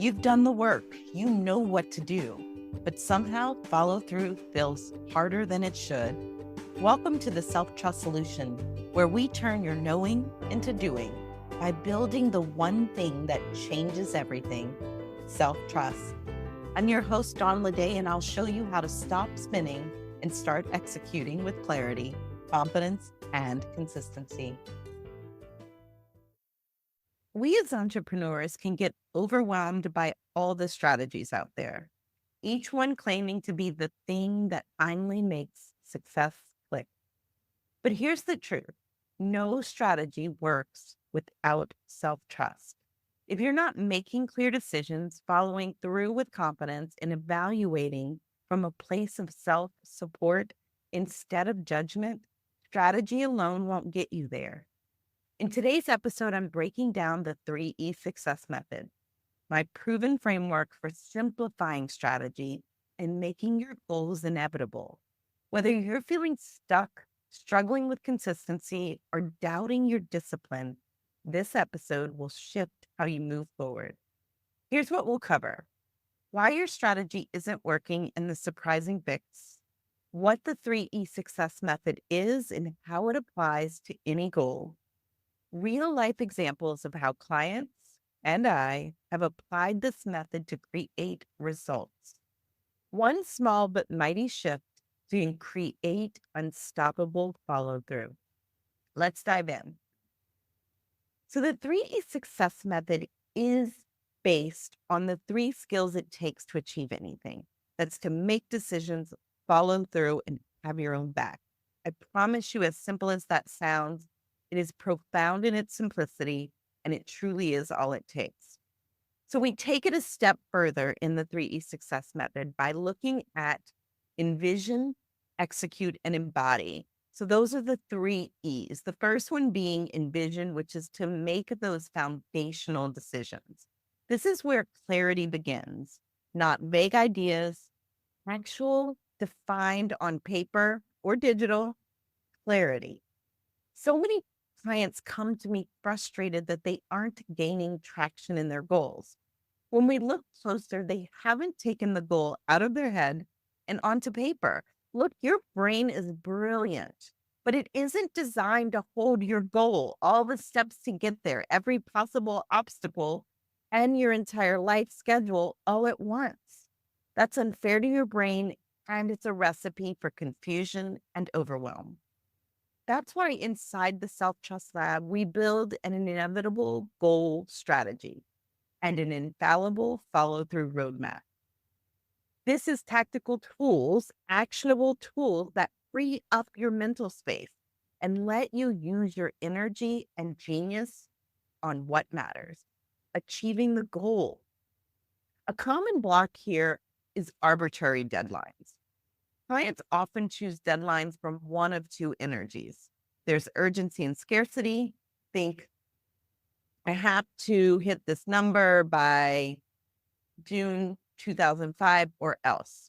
You've done the work, you know what to do, but somehow follow through feels harder than it should. Welcome to the Self-Trust Solution, where we turn your knowing into doing by building the one thing that changes everything, self-trust. I'm your host, Dawn Leday, and I'll show you how to stop spinning and start executing with clarity, confidence, and consistency. We as entrepreneurs can get overwhelmed by all the strategies out there, each one claiming to be the thing that finally makes success click. But here's the truth. No strategy works without self-trust. If you're not making clear decisions, following through with confidence, and evaluating from a place of self-support instead of judgment, strategy alone won't get you there. In today's episode, I'm breaking down the 3E success method, my proven framework for simplifying strategy and making your goals inevitable. Whether you're feeling stuck, struggling with consistency, or doubting your discipline, this episode will shift how you move forward. Here's what we'll cover: why your strategy isn't working and the surprising fix, what the 3E success method is and how it applies to any goal, real life examples of how clients and I have applied this method to create results. One small but mighty shift to create unstoppable follow through. Let's dive in. So, the 3E success method is based on the three skills it takes to achieve anything. That's to make decisions, follow through, and have your own back. I promise you, as simple as that sounds, it is profound in its simplicity, and it truly is all it takes. So we take it a step further in the 3E success method by looking at envision, execute, and embody. So those are the 3 E's. The first one being envision, which is to make those foundational decisions. This is where clarity begins, not vague ideas, actual, defined on paper or digital clarity. So many clients come to me frustrated that they aren't gaining traction in their goals. When we look closer, they haven't taken the goal out of their head and onto paper. Look, your brain is brilliant, but it isn't designed to hold your goal, all the steps to get there, every possible obstacle, and your entire life schedule all at once. That's unfair to your brain, and it's a recipe for confusion and overwhelm. That's why inside the Self Trust Lab, we build an inevitable goal strategy and an infallible follow through roadmap. This is tactical tools, actionable tools that free up your mental space and let you use your energy and genius on what matters, achieving the goal. A common block here is arbitrary deadlines. Clients often choose deadlines from one of two energies. There's urgency and scarcity. Think, I have to hit this number by June 2005 or else.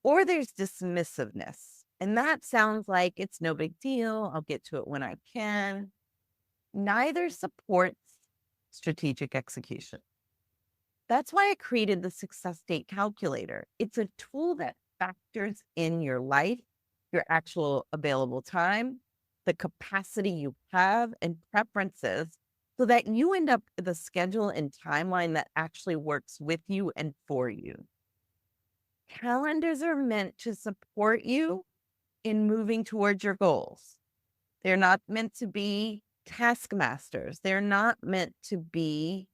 Or there's dismissiveness. And that sounds like it's no big deal. I'll get to it when I can. Neither supports strategic execution. That's why I created the success date calculator. It's a tool that factors in your life, your actual available time, the capacity you have, and preferences so that you end up with a schedule and timeline that actually works with you and for you. Calendars are meant to support you in moving towards your goals. They're not meant to be taskmasters. They're not meant to be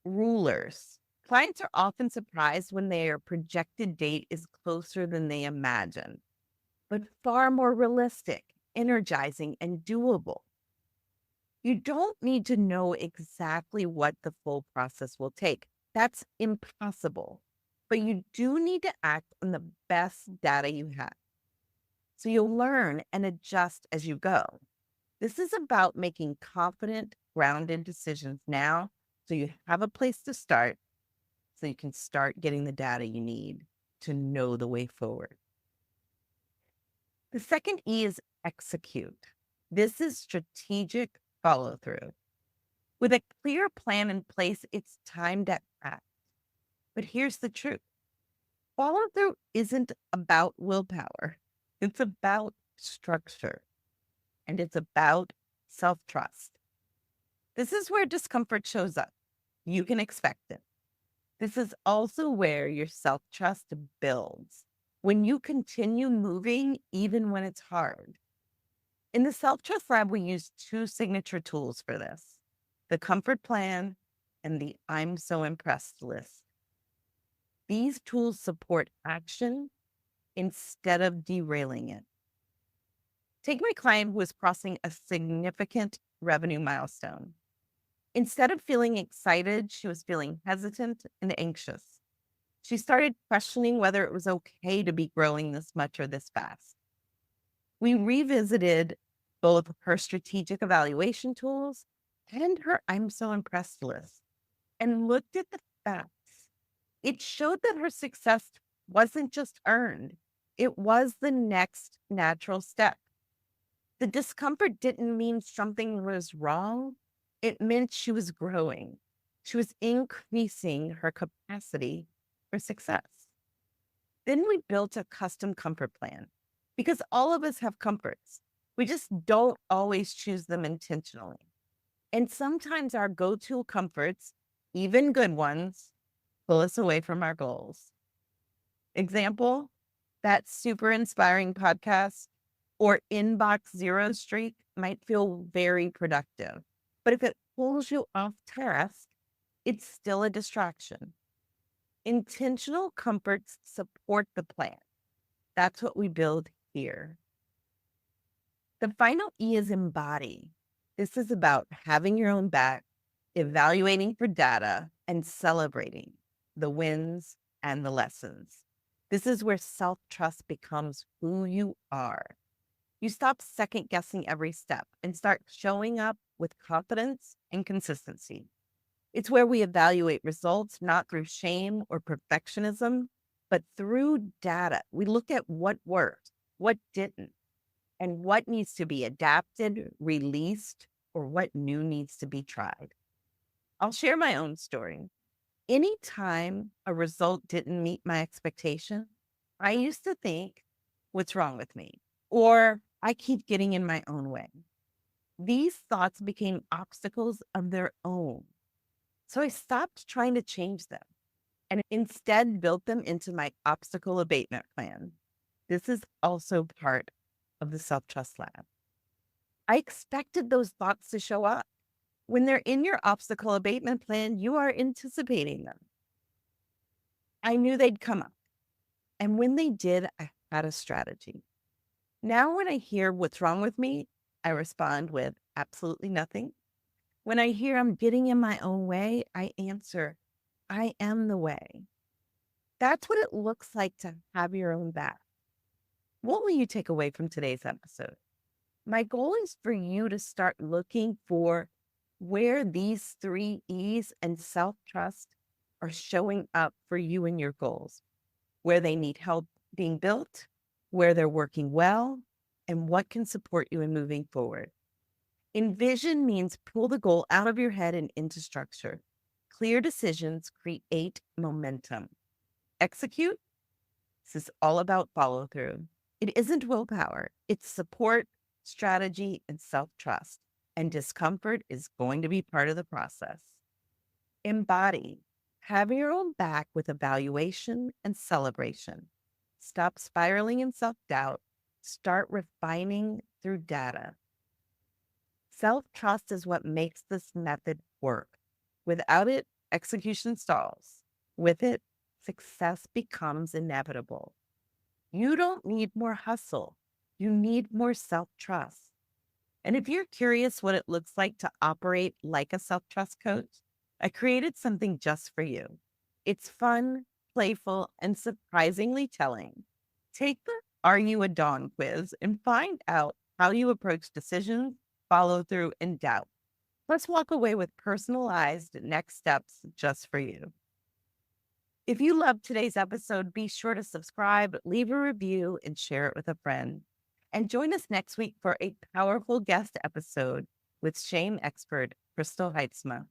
rulers. Clients are often surprised when their projected date is closer than they imagine, but far more realistic, energizing, and doable. You don't need to know exactly what the full process will take. That's impossible. But you do need to act on the best data you have. So you'll learn and adjust as you go. This is about making confident, grounded decisions now so you have a place to start, so you can start getting the data you need to know the way forward. The second E is execute. This is strategic follow through. With a clear plan in place, it's time to act. But here's the truth: follow through isn't about willpower, it's about structure, and it's about self trust. This is where discomfort shows up. You can expect it. This is also where your self trust builds. When you continue moving, even when it's hard. In the Self Trust Lab, we use two signature tools for this: the comfort plan and the I'm so impressed list. These tools support action instead of derailing it. Take my client who was crossing a significant revenue milestone. Instead of feeling excited, she was feeling hesitant and anxious. She started questioning whether it was okay to be growing this much or this fast. We revisited both her strategic evaluation tools and her I'm so impressed list and looked at the facts. It showed that her success wasn't just earned, it was the next natural step. The discomfort didn't mean something was wrong, it meant she was growing. She was increasing her capacity for success. Then we built a custom comfort plan because all of us have comforts. We just don't always choose them intentionally. And sometimes our go to comforts, even good ones, pull us away from our goals. Example: that super inspiring podcast or inbox zero streak might feel very productive. But if it pulls you off task, it's still a distraction. Intentional comforts support the plan. That's what we build here. The final E is embody. This is about having your own back, evaluating for data, and celebrating the wins and the lessons. This is where self trust becomes who you are. You stop second guessing every step and start showing up with confidence and consistency. It's where we evaluate results not through shame or perfectionism, but through data. We look at what worked, what didn't, and what needs to be adapted, released, or what new needs to be tried. I'll share my own story. Anytime a result didn't meet my expectation, I used to think, what's wrong with me? Or I keep getting in my own way. These thoughts became obstacles of their own. So I stopped trying to change them and instead built them into my obstacle abatement plan. This is also part of the Self Trust Lab. I expected those thoughts to show up. When they're in your obstacle abatement plan, you are anticipating them. I knew they'd come up. And when they did, I had a strategy. Now, when I hear what's wrong with me, I respond with absolutely nothing. When I hear I'm getting in my own way, I answer, I am the way. That's what it looks like to have your own back. What will you take away from today's episode? My goal is for you to start looking for where these three E's and self trust are showing up for you and your goals, where they need help being built, where they're working well, and what can support you in moving forward. Envision means pull the goal out of your head and into structure. Clear decisions create momentum. Execute. This is all about follow through. It isn't willpower, it's support, strategy, and self trust. And discomfort is going to be part of the process. Embody. Have your own back with evaluation and celebration. Stop spiraling in self doubt. Start refining through data. Self trust is what makes this method work. Without it, execution stalls. With it, success becomes inevitable. You don't need more hustle. You need more self trust. And if you're curious what it looks like to operate like a self trust coach, I created something just for you. It's fun, playful, and surprisingly telling. Take the Are You a Dawn quiz and find out how you approach decisions, follow through, and doubt. Let's walk away with personalized next steps just for you. If you loved today's episode, be sure to subscribe, leave a review, and share it with a friend. And join us next week for a powerful guest episode with shame expert Crystal Heitzma.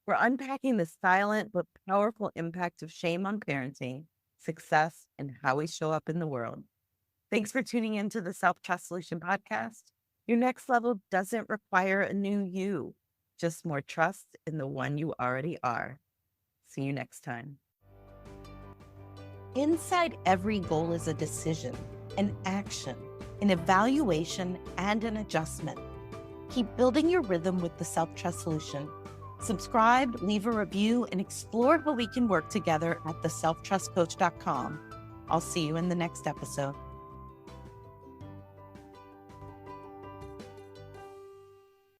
We're unpacking the silent but powerful impact of shame on parenting, success, and how we show up in the world. Thanks for tuning into the Self-Trust Solution podcast. Your next level doesn't require a new you, just more trust in the one you already are. See you next time. Inside every goal is a decision, an action, an evaluation, and an adjustment. Keep building your rhythm with the Self-Trust Solution. Subscribe, leave a review, and explore how we can work together at theselftrustcoach.com. I'll see you in the next episode.